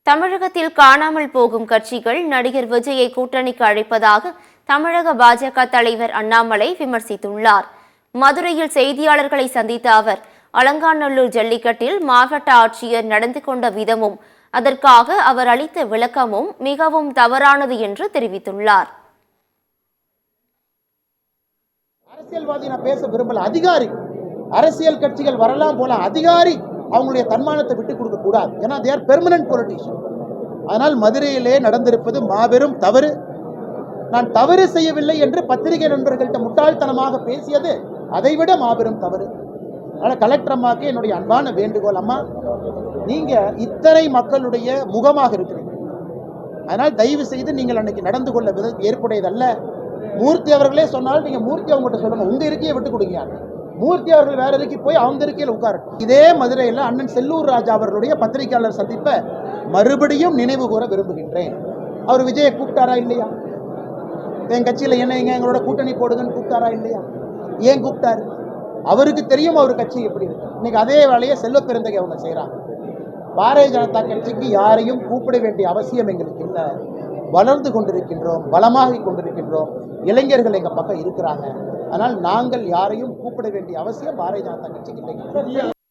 தமிழகத்தில் காணாமல் போகும் கட்சிகள் நடிகர் விஜயை கூட்டணிக்கு அழைப்பதாக தமிழக பாஜக தலைவர் அண்ணாமலை விமர்சித்துள்ளார். மதுரையில் செய்தியாளர்களை சந்தித்த அவர், அலங்காநல்லூர் ஜல்லிக்கட்டில் மாவட்ட ஆட்சியர் நடந்து கொண்ட விதமும் அதற்காக அவர் அளித்த விளக்கமும் மிகவும் தவறானது என்று தெரிவித்துள்ளார். அரசியல்வாதி நான் பேச விரும்பல, அதிகாரி. அரசியல் கட்சிகள் வரலாம் போல, அதிகாரி அவங்களுடைய தன்மானத்தை விட்டுக் கொடுக்க கூடாது. ஏன்னா they are permanent politician. ஆனால் மதுரையிலே நடந்திருப்பது மாபெரும் தவறு. நான் தவறு செய்யவில்லை என்று பத்திரிகை நண்பர்கள்ட்ட முட்டாள்தனமாக பேசியது அதைவிட மாபெரும் தவறு. அதனால் கலெக்டர் அம்மாவுக்கு என்னுடைய அன்பான வேண்டுகோள், அம்மா நீங்க இத்தனை மக்களுடைய முகமாக இருக்கிறீங்க. அதனால் தயவு செய்து நீங்கள் அன்னைக்கு நடந்து கொள்ள ஏற்புடையதல்ல. மூர்த்தி அவர்களே சொன்னால் நீங்க மூர்த்தி அவங்ககிட்ட சொல்லுங்க, உங்க இருக்கையை விட்டு கொடுங்க. மூர்த்தி அவர்கள் வேற இருக்கை போய் அவங்க இருக்கையில் உட்காரட்டும். இதே மதுரையில் அண்ணன் செல்லூர் ராஜா அவர்களுடைய பத்திரிகையாளர் சந்திப்பை மறுபடியும் நினைவு கூற விரும்புகின்றேன். அவர் விஜயை கூப்பிட்டாரா இல்லையா? என் கட்சியில் என்ன எங்களோட கூட்டணி போடுங்கன்னு கூப்பிட்டாரா இல்லையா? ஏன் கூப்பிட்டாரு? அவருக்கு தெரியும் அவர் கட்சி எப்படி இருக்கு. இன்னைக்கு அதே வேலையை செல்வ பெருந்தகை அவங்க செய்யறாங்க. பாரதிய ஜனதா கட்சிக்கு யாரையும் கூப்பிட வேண்டிய அவசியம் எங்களுக்கு இல்லை. வளர்ந்து கொண்டிருக்கின்றோம், பலமாகி கொண்டிருக்கின்றோம். இளைஞர்கள் எங்க பக்கம் இருக்கிறாங்க. ஆனால் நாங்கள் யாரையும் கூப்பிட வேண்டிய அவசியம் பாரதிய ஜனதா கட்சிக்கு இல்லை.